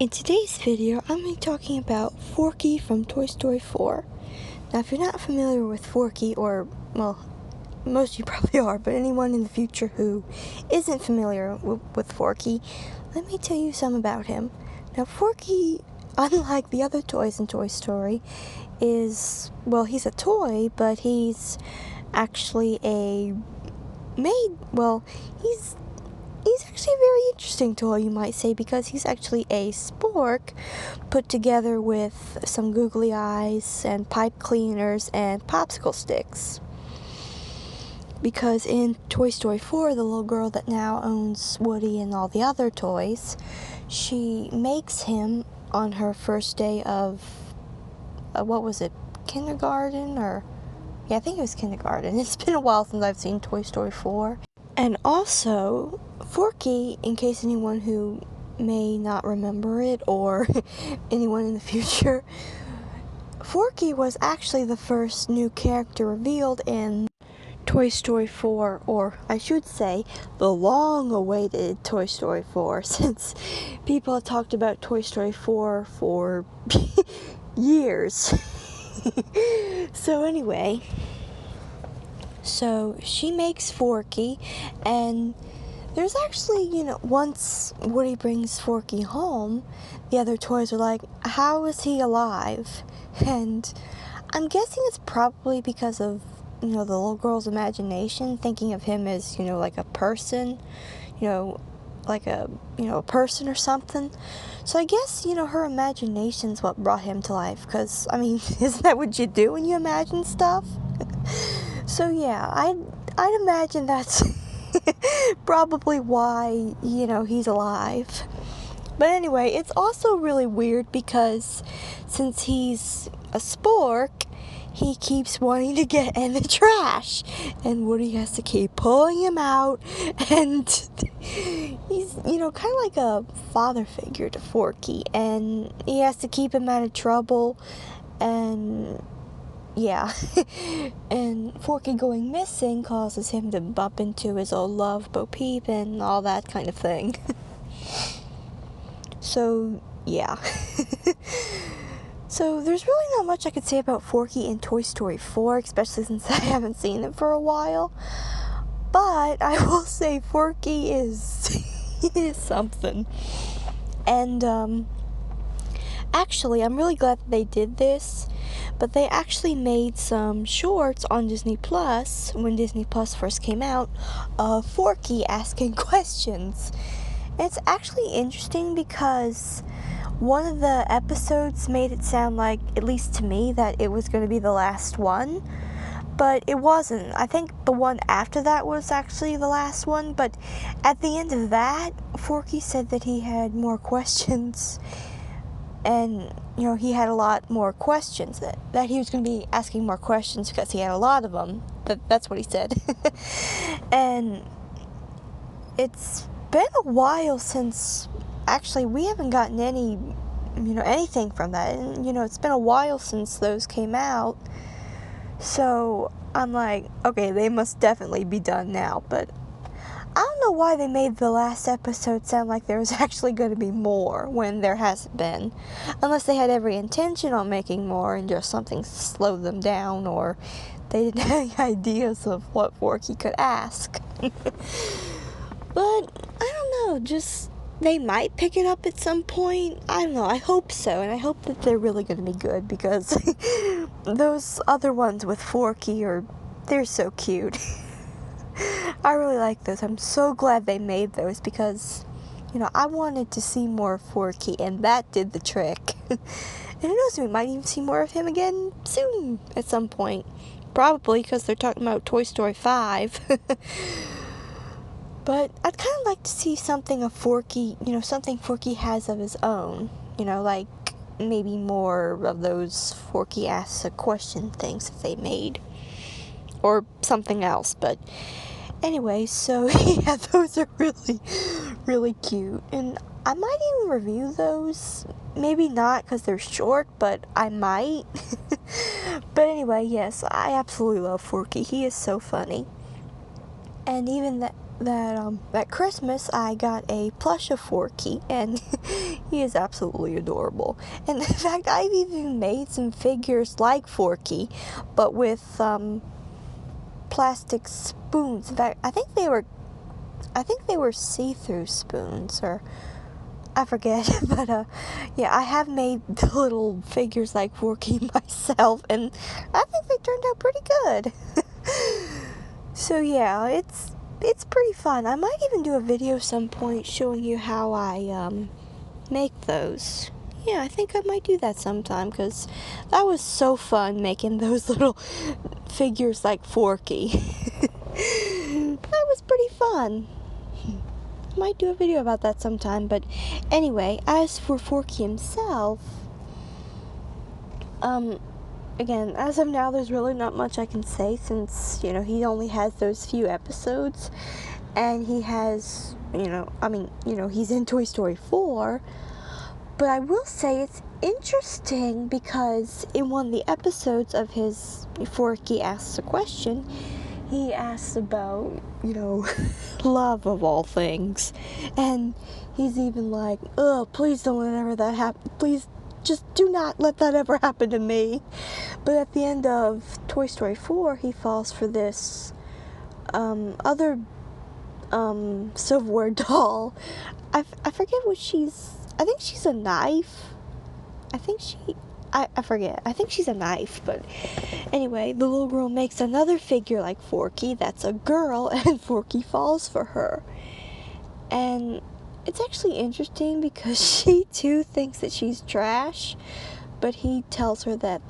In today's video, I'm going to be talking about Forky from Toy Story 4. Now, if you're not familiar with Forky, or, well, most of you probably are, but anyone in the future who isn't familiar with Forky, let me tell you some about him. Now, Forky, unlike the other toys in Toy Story, he's a toy, but he's actually he's actually a very interesting toy, you might say, because he's actually a spork put together with some googly eyes and pipe cleaners and popsicle sticks. Because in Toy Story 4, the little girl that now owns Woody and all the other toys, she makes him on her first day of, kindergarten? I think it was kindergarten. It's been a while since I've seen Toy Story 4. And also, Forky, in case anyone who may not remember it, or anyone in the future, Forky was actually the first new character revealed in Toy Story 4, or I should say, the long-awaited Toy Story 4, since people have talked about Toy Story 4 for years. So anyway, so she makes Forky, and there's actually, once Woody brings Forky home, the other toys are like, how is he alive? And I'm guessing it's probably because of, the little girl's imagination, thinking of him as, like a person, like a person or something. So I guess, her imagination's what brought him to life, because, isn't that what you do when you imagine stuff? So yeah, I'd imagine that's probably why, he's alive. But anyway, it's also really weird because since he's a spork, he keeps wanting to get in the trash, and Woody has to keep pulling him out, and he's, kind of like a father figure to Forky, and he has to keep him out of trouble, and yeah, and Forky going missing causes him to bump into his old love, Bo Peep, and all that kind of thing. So, yeah. So, there's really not much I could say about Forky in Toy Story 4, especially since I haven't seen it for a while. But I will say Forky is something. And, actually, I'm really glad that they did this. But they actually made some shorts on Disney Plus, when Disney Plus first came out, of Forky asking questions. And it's actually interesting because one of the episodes made it sound like, at least to me, that it was going to be the last one. But it wasn't. I think the one after that was actually the last one. But at the end of that, Forky said that he had more questions. And, he had a lot more questions, that he was going to be asking more questions because he had a lot of them. That's what he said. And it's been a while since, actually, we haven't gotten any, anything from that. And, it's been a while since those came out. So I'm like, okay, they must definitely be done now. But I don't know why they made the last episode sound like there was actually going to be more when there hasn't been. Unless they had every intention on making more and just something slowed them down, or they didn't have any ideas of what Forky could ask. But, I don't know, just, they might pick it up at some point. I don't know, I hope so, and I hope that they're really going to be good, because those other ones with Forky they're so cute. I really like those. I'm so glad they made those because, I wanted to see more of Forky, and that did the trick. And who knows, we might even see more of him again soon at some point. Probably because they're talking about Toy Story 5. But I'd kind of like to see something of Forky, something Forky has of his own. Like maybe more of those Forky asks a question things that they made. Or something else, but anyway, so yeah, those are really, really cute, and I might even review those. Maybe not because they're short, but I might. But anyway, yes, I absolutely love Forky. He is so funny, and even at Christmas I got a plush of Forky, and he is absolutely adorable. And in fact, I've even made some figures like Forky, but with plastic spoons. In fact, I think they were see-through spoons, or I forget, but yeah, I have made the little figures like Forky myself, and I think they turned out pretty good. So yeah, it's pretty fun. I might even do a video some point showing you how I make those. Yeah, I think I might do that sometime, because that was so fun making those little figures like Forky. That was pretty fun. Might do a video about that sometime. But anyway, as for Forky himself, again, as of now, there's really not much I can say, since, he only has those few episodes, and he has, he's in Toy Story 4, but I will say it's interesting because in one of the episodes of his Forky Asks a Question, he asks about, love of all things, and he's even like, oh, please don't let ever that happen, please just do not let that ever happen to me. But at the end of Toy Story 4, he falls for this other silverware doll. I forget what I think she's a knife. I forget. I think she's a knife, but anyway, the little girl makes another figure like Forky that's a girl, and Forky falls for her. And it's actually interesting because she too thinks that she's trash, but he tells her that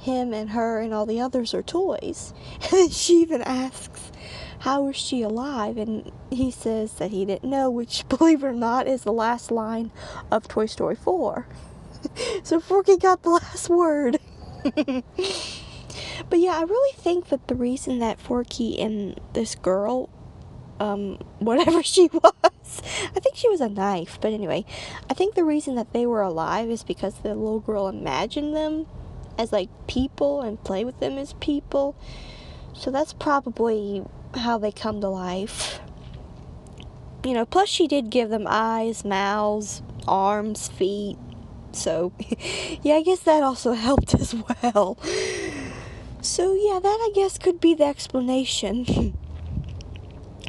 him and her and all the others are toys. And she even asks, how is she alive? And he says that he didn't know, which, believe it or not, is the last line of Toy Story 4. So Forky got the last word. But yeah, I really think that the reason that Forky and this girl, whatever she was, I think she was a knife, but anyway, I think the reason that they were alive is because the little girl imagined them as like people and play with them as people. So that's probably how they come to life. Plus she did give them eyes, mouths, arms, feet. So yeah, I guess that also helped as well. So yeah, that I guess could be the explanation.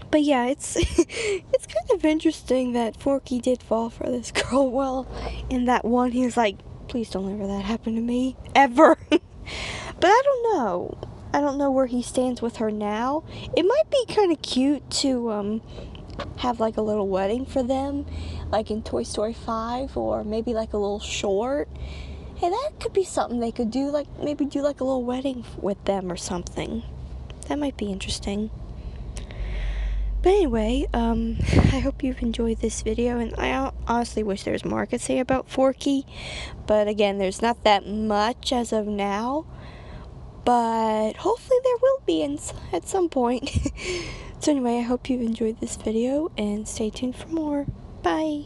But yeah, it's kind of interesting that Forky did fall for this girl. Well, in that one, he was like, please don't ever that happen to me. Ever. But I don't know. I don't know where he stands with her now. It might be kind of cute to have like a little wedding for them, like in Toy Story 5, or maybe like a little short. Hey, that could be something they could do, like maybe do like a little wedding with them or something. That might be interesting. But anyway, I hope you've enjoyed this video, and I honestly wish there was more I could say about Forky, but again, there's not that much as of now, but hopefully there will be at some point. So anyway, I hope you've enjoyed this video, and stay tuned for more. Bye!